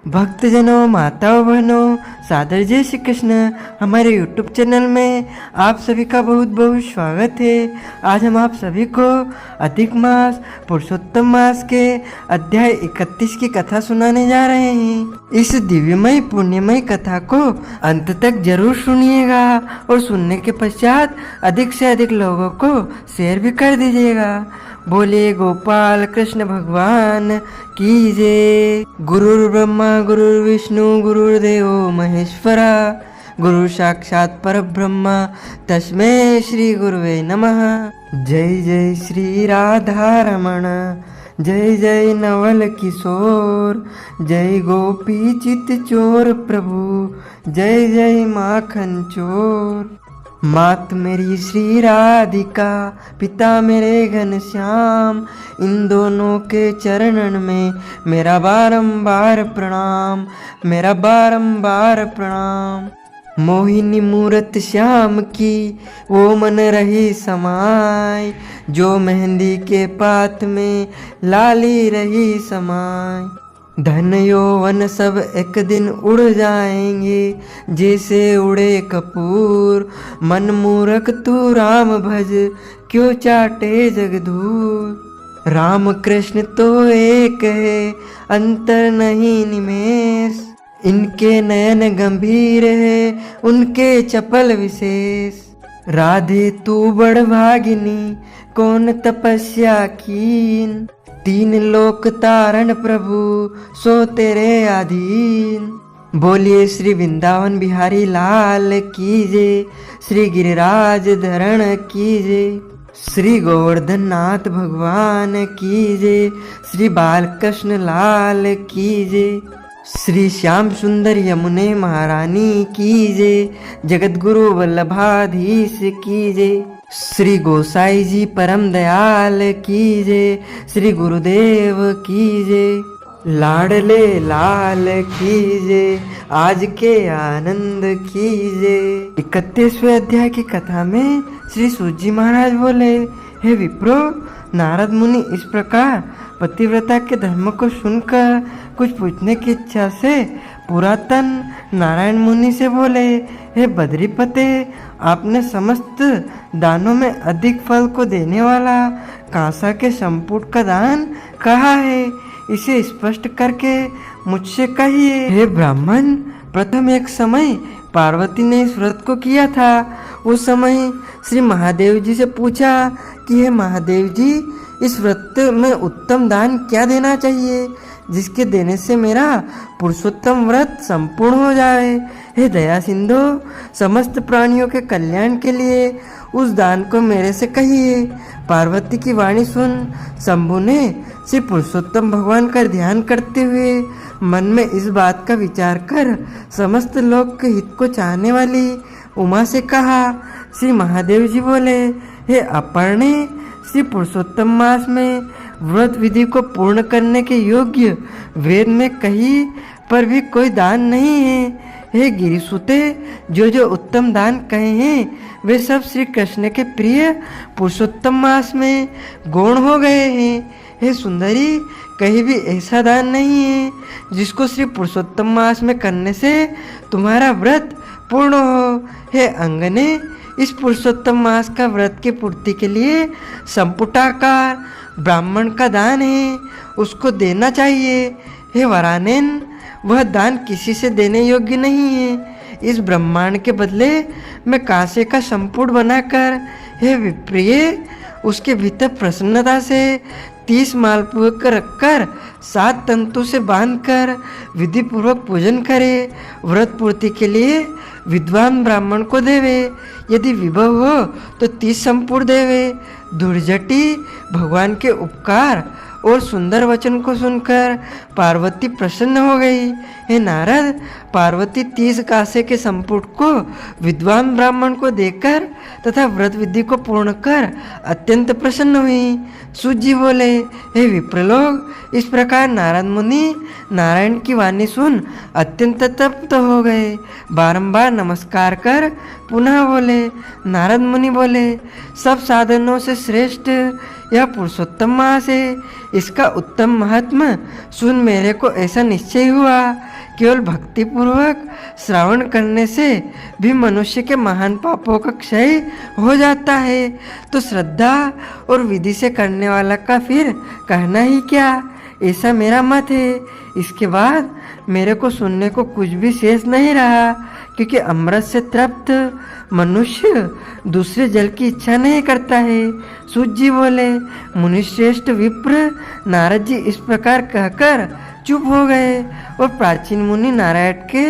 भक्तजनों, माताओं, बहनों, सादर जय श्री कृष्ण। हमारे YouTube चैनल में आप सभी का बहुत बहुत स्वागत है। आज हम आप सभी को अधिक मास पुरुषोत्तम मास के अध्याय 31 की कथा सुनाने जा रहे हैं। इस दिव्यमय पुण्यमय कथा को अंत तक जरूर सुनिएगा और सुनने के पश्चात अधिक से अधिक लोगों को शेयर भी कर दीजिएगा। बोले गोपाल कृष्ण भगवान की जय। गुरुर् ब्रह्मा गुरुर्विष्णु गुरुर्देव महेश्वरा, गुरु साक्षात परब्रह्म तस्मै श्री गुरुवे नमः। जय जय श्री राधा रमण, जय जय नवल किशोर, जय गोपी चित चोर प्रभु, जय जय माखन चोर। मात मेरी श्री राधिका, पिता मेरे घनश्याम, इन दोनों के चरणन में मेरा बारंबार प्रणाम, मेरा बारंबार प्रणाम। मोहिनी मूरत श्याम की वो मन रही समाय, जो मेहंदी के पात में लाली रही समाय। धन यौवन सब एक दिन उड़ जाएंगे, जैसे उड़े कपूर। मन मूरख तू राम भज, क्यों चाटे जगधूर। राम कृष्ण तो एक है, अंतर नहीं निमेष। इनके नयन गंभीर है, उनके चपल विशेष। राधे तू बड़ भागिनी, कौन तपस्या कीन। तीन लोक तारण प्रभु, सो तेरे अधीन। बोलिए श्री वृंदावन बिहारी लाल की जय, श्री गिरिराज धरण की जय, श्री गोवर्धन नाथ भगवान की जय, श्री बालकृष्ण लाल की जय, श्री श्याम सुंदर यमुने महारानी की जय, जगत गुरु वल्लभाधीश की जय, श्री गोसाई जी परम दयाल की जय, श्री गुरुदेव की जय, लाडले लाल की जय, आज के आनंद की जय। 31वें अध्याय की कथा में श्री सूत जी महाराज बोले, हे विप्रो, नारद मुनि इस प्रकार पतिव्रता के धर्म को सुनकर कुछ पूछने की इच्छा से पुरातन नारायण मुनि से बोले, हे बद्रीपते, आपने समस्त दानों में अधिक फल को देने वाला कांसा के संपुट का दान कहा है, इसे स्पष्ट करके मुझसे कहिए। हे ब्राह्मण, प्रथम एक समय पार्वती ने इस व्रत को किया था। उस समय श्री महादेव जी से पूछा कि हे महादेव जी, इस व्रत में उत्तम दान क्या देना चाहिए, जिसके देने से मेरा पुरुषोत्तम व्रत संपूर्ण हो जाए। हे दया सिंधु, समस्त प्राणियों के कल्याण के लिए उस दान को मेरे से कहिए। पार्वती की वाणी सुन शंभु ने श्री पुरुषोत्तम भगवान का ध्यान करते हुए मन में इस बात का विचार कर समस्त लोक के हित को चाहने वाली उमा से कहा। श्री महादेव जी बोले, हे अपर्णे, श्री पुरुषोत्तम मास में व्रत विधि को पूर्ण करने के योग्य वेद में कहीं पर भी कोई दान नहीं है। हे गिरिसुते, जो जो उत्तम दान कहे हैं वे सब श्री कृष्ण के प्रिय पुरुषोत्तम मास में गौण हो गए हैं। हे सुंदरी, कहीं भी ऐसा दान नहीं है जिसको श्री पुरुषोत्तम मास में करने से तुम्हारा व्रत पूर्ण हो। हे अंगने, इस पुरुषोत्तम मास का व्रत की पूर्ति के लिए संपुटाकार ब्राह्मण का दान है, उसको देना चाहिए। हे वरानेन, वह दान किसी से देने योग्य नहीं है। इस ब्रह्मांड के बदले मैं कांसे का संपुट बनाकर, हे विप्रिय, उसके भीतर प्रसन्नता से 30 मालपुए रखकर 7 तंतु से बांधकर विधि पूर्वक पूजन करे। व्रत पूर्ति के लिए विद्वान ब्राह्मण को देवे। यदि विभव हो तो 30 संपुट देवे। दुर्जटी भगवान के उपकार और सुंदर वचन को सुनकर पार्वती प्रसन्न हो गई। हे नारद, पार्वती 30 कांसे के संपुट को विद्वान ब्राह्मण को देकर तथा व्रत विधि को पूर्ण कर अत्यंत प्रसन्न हुई। सूत जी बोले, हे विप्रलोक, इस प्रकार नारद मुनि नारायण की वाणी सुन अत्यंत तप्त हो गए। बारंबार नमस्कार कर पुनः बोले, नारद मुनि बोले, सब साधनों से श्रेष्ठ यह पुरुषोत्तम मास है। इसका उत्तम महात्मा सुन मेरे को ऐसा निश्चय हुआ केवल भक्तिपूर्वक श्रवण करने से भी मनुष्य के महान पापों का क्षय हो जाता है, तो श्रद्धा और विधि से करने वाला का फिर कहना ही क्या। ऐसा मेरा मत है। इसके बाद मेरे को सुनने को कुछ भी शेष नहीं रहा, क्योंकि अमृत से तृप्त मनुष्य दूसरे जल की इच्छा नहीं करता है। सूत जी बोले, मुनिश्रेष्ठ विप्र नारद जी इस प्रकार कहकर चुप हो गए और प्राचीन मुनि नारायण के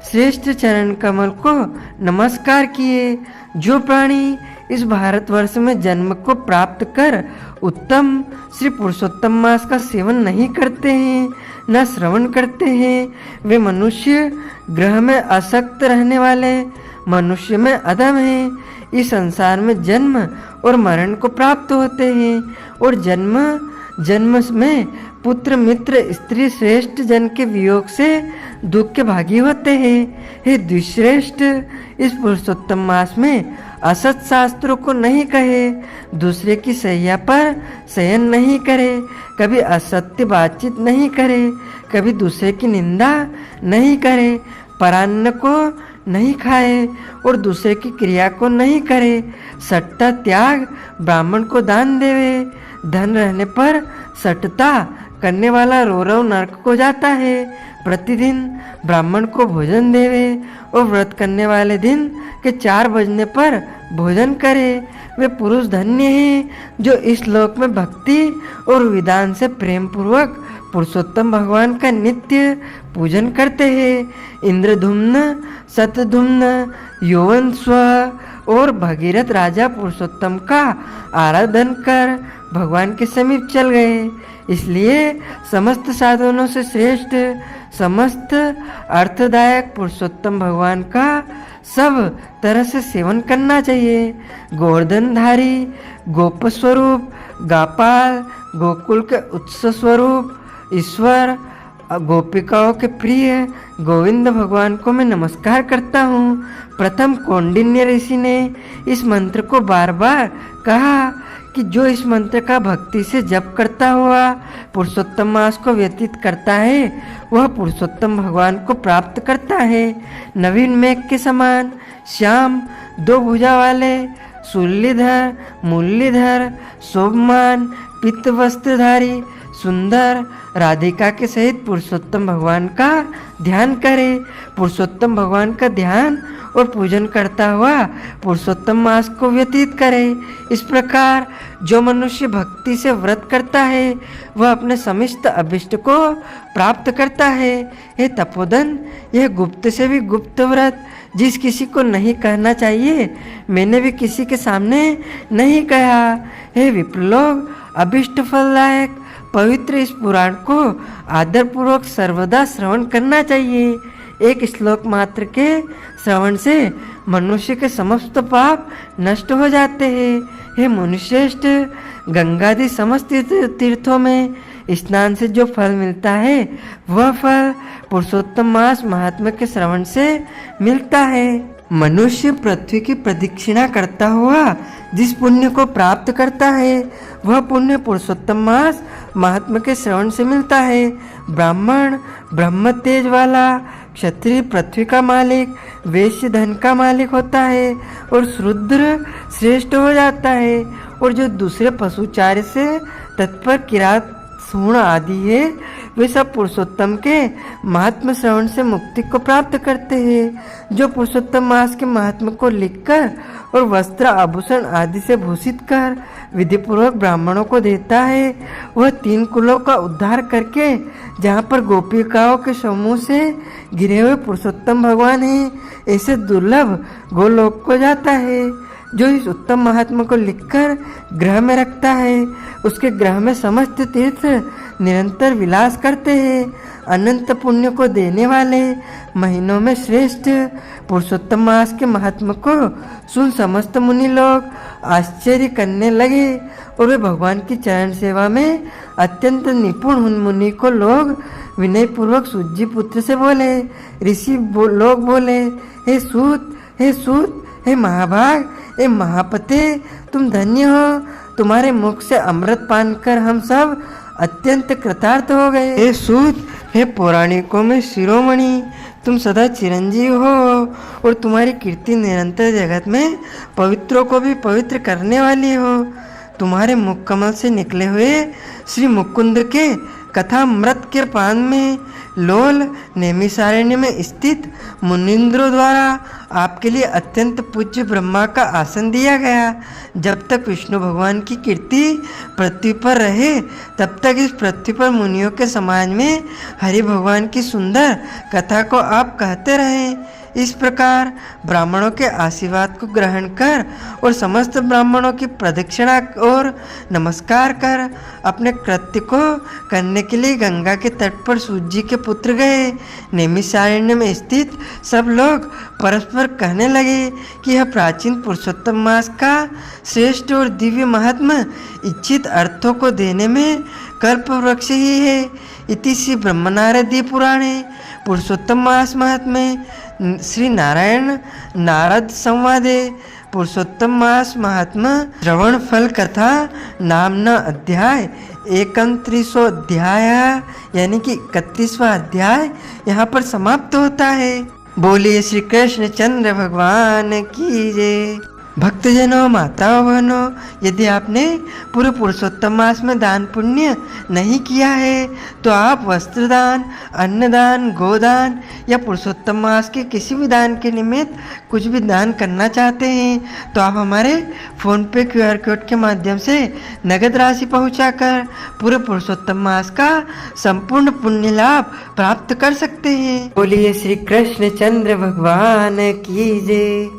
श्रेष्ठ चरण कमल को नमस्कार किए। जो प्राणी इस भारतवर्ष में जन्म को प्राप्त कर उत्तम श्री पुरुषोत्तम मास का सेवन नहीं करते हैं, न श्रवण करते हैं, वे मनुष्य ग्रह में आसक्त रहने वाले मनुष्य में अधम हैं। इस संसार में जन्म और मरण को प्राप्त होते हैं और जन्म में पुत्र मित्र स्त्री श्रेष्ठ जन के वियोग से दुख के भागी होते हैं। हे द्विश्रेष्ठ, इस पुरुषोत्तम मास में असत शास्त्रों को नहीं कहे, दूसरे की सैया पर शयन नहीं करे, कभी असत्य बातचीत नहीं करे, कभी दूसरे की निंदा नहीं करे, परान्न को नहीं खाए और दूसरे की क्रिया को नहीं करे, सट्टा त्याग ब्राह्मण को दान देवे, धन रहने पर सट्टा करने वाला रोरव नरक को जाता है, प्रतिदिन ब्राह्मण को भोजन देवे और व्रत करने वाले दिन के 4 बजने पर भोजन करे। वे पुरुष धन्य हैं जो इस लोक में भक्ति और विधान से प्रेम पूर्वक पुरुषोत्तम भगवान का नित्य पूजन करते हैं। इंद्रधुम्न, शतधुम्न, यौवन स्व और भगीरथ राजा पुरुषोत्तम का आराधन कर भगवान के समीप चल गए। इसलिए समस्त साधनों से श्रेष्ठ, समस्त अर्थदायक पुरुषोत्तम भगवान का सब तरह से सेवन करना चाहिए। गोवर्धनधारी, गोप स्वरूप, गोपाल, गोकुल के उत्स स्वरूप ईश्वर, गोपिकाओं के प्रिय गोविंद भगवान को मैं नमस्कार करता हूँ। प्रथम कौंडिन्य ऋषि ने इस मंत्र को बार बार कहा कि जो इस मंत्र का भक्ति से जप करता हुआ पुरुषोत्तम मास को व्यतीत करता है, वह पुरुषोत्तम भगवान को प्राप्त करता है। नवीन मेघ के समान श्याम, 2 भुजा वाले, शूलीधर, मुरलीधर, शोभमान, पित्त वस्त्रधारी, सुंदर राधिका के सहित पुरुषोत्तम भगवान का ध्यान करे। पुरुषोत्तम भगवान का ध्यान और पूजन करता हुआ पुरुषोत्तम मास को व्यतीत करे। इस प्रकार जो मनुष्य भक्ति से व्रत करता है वह अपने समस्त अभिष्ट को प्राप्त करता है। हे तपोधन, यह गुप्त से भी गुप्त व्रत जिस किसी को नहीं कहना चाहिए, मैंने भी किसी के सामने नहीं कहा। हे विप्रलोक, अभिष्ट फलदायक पवित्र इस पुराण को आदरपूर्वक सर्वदा श्रवण करना चाहिए। एक श्लोक मात्र के श्रवण से मनुष्य के समस्त पाप नष्ट हो जाते हैं। हे मुनिश्रेष्ठ, गंगादि समस्त तीर्थों में स्नान से जो फल मिलता है वह फल पुरुषोत्तम मास महात्मा के श्रवण से मिलता है। मनुष्य पृथ्वी की प्रदक्षिणा करता हुआ जिस पुण्य को प्राप्त करता है वह पुण्य पुरुषोत्तम मास महात्मा के श्रवण से मिलता है। ब्राह्मण ब्रह्म तेज वाला, क्षत्रिय पृथ्वी का मालिक, वैश्य धन का मालिक होता है और शूद्र श्रेष्ठ हो जाता है। और जो दूसरे पशुचार्य से तत्पर किरात, सूर्ण आदि है, वे सब पुरुषोत्तम के महात्म श्रवण से मुक्ति को प्राप्त करते हैं। जो पुरुषोत्तम मास के महात्म को लिखकर और वस्त्र आभूषण आदि से भूषित कर विधिपूर्वक ब्राह्मणों को देता है, वह 3 कुलों का उद्धार करके जहाँ पर गोपिकाओं के समूह से घिरे हुए पुरुषोत्तम भगवान हैं, ऐसे दुर्लभ गोलोक को जाता है। जो इस उत्तम महात्मा को लिखकर ग्रह में रखता है, उसके ग्रह में समस्त तीर्थ निरंतर विलास करते हैं। अनंत पुण्य को देने वाले महीनों में श्रेष्ठ पुरुषोत्तम मास के महात्मा को सुन समस्त मुनि लोग आश्चर्य करने लगे और वे भगवान की चरण सेवा में अत्यंत निपुण उन मुनि को लोग विनय पूर्वक सूत पुत्र से बोले। ऋषि लोग बोले, हे सूत, हे सूत, हे महाभाग, हे महापते, तुम धन्य हो। तुम्हारे मुख से अमृत पान कर हम सब अत्यंत कृतार्थ हो गए। हे सूत, हे पौराणिकों में शिरोमणि, तुम सदा चिरंजीव हो और तुम्हारी कीर्ति निरंतर जगत में पवित्रों को भी पवित्र करने वाली हो। तुम्हारे मुख कमल से निकले हुए श्री मुकुंद के कथामृत के पान में लोल नैमिषारण्य में स्थित मुनिंद्रों द्वारा आपके लिए अत्यंत पूज्य ब्रह्मा का आसन दिया गया। जब तक विष्णु भगवान की कीर्ति पृथ्वी पर रहे तब तक इस पृथ्वी पर मुनियों के समाज में हरि भगवान की सुंदर कथा को आप कहते रहें। इस प्रकार ब्राह्मणों के आशीर्वाद को ग्रहण कर और समस्त ब्राह्मणों की प्रदक्षिणा और नमस्कार कर अपने कृत्य को करने के लिए गंगा के तट पर सूर्य जी के पुत्र गए। नैमिषारण्य में स्थित सब लोग परस्पर कहने लगे कि यह प्राचीन पुरुषोत्तम मास का श्रेष्ठ और दिव्य महात्मा इच्छित अर्थों को देने में कल्प वृक्ष ही है। इति श्री ब्रह्मनारदी पुराणे पुरुषोत्तम मास महात्म्ये श्री नारायण नारद संवादे पुरुषोत्तम मास महात्मा श्रवण फल कथा नामना अध्याय 31 अध्याय यानी कि 31वां अध्याय यहाँ पर समाप्त होता है। बोलिए श्री कृष्ण चंद्र भगवान की जय। भक्तजनों, माताओं, बहनों, यदि आपने पूरे पुरुषोत्तम मास में दान पुण्य नहीं किया है तो आप वस्त्रदान, अन्नदान, गोदान या पुरुषोत्तम मास के किसी भी दान के निमित्त कुछ भी दान करना चाहते हैं तो आप हमारे फ़ोन पे QR कोड के माध्यम से नगद राशि पहुंचाकर पूरे पुरुषोत्तम मास का संपूर्ण पुण्य लाभ प्राप्त कर सकते हैं। बोलिए श्री कृष्ण चंद्र भगवान की जय।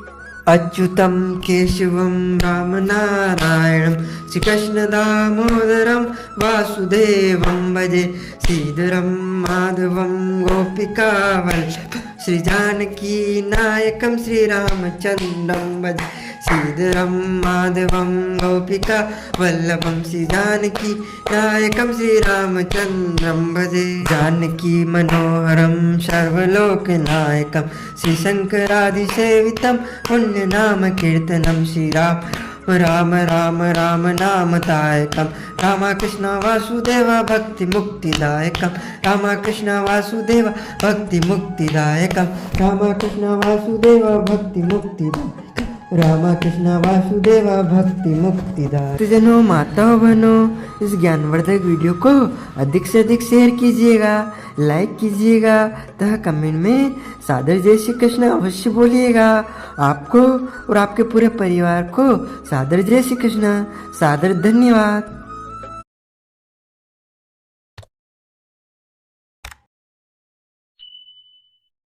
अच्युतं केशवं रामनारायणं श्रीकृष्ण दामोदरं वासुदेवं भजे श्रीधरं माधवं गोपिकावल्लभं श्रीजानकी नायकं श्रीरामचन्द्रं भजे श्रीधरं माधवं गोपिका वल्लभं श्रीजानकी नायकं श्रीरामचन्द्रं भजे जानकी मनोहरं सर्वलोकनायकं श्रीशङ्करादिसेवितं पुण्यनाम कीर्तनं श्रीराम राम राम राम नामदायकं रामकृष्ण वासुदेव भक्ति मुक्तिदायकं रामकृष्ण वासुदेव भक्ति मुक्तिदायकं रामकृष्ण वासुदेव भक्ति मुक्तिदायकं रामकृष्ण वासुदेव भक्ति मुक्तिदायक। तो जनों, माताओं, बहनों, इस ज्ञानवर्धक वीडियो को अधिक से अधिक शेयर कीजिएगा, लाइक कीजिएगा तथा कमेंट में सादर जय श्री कृष्ण अवश्य बोलिएगा। आपको और आपके पूरे परिवार को सादर जय श्री कृष्ण, सादर धन्यवाद।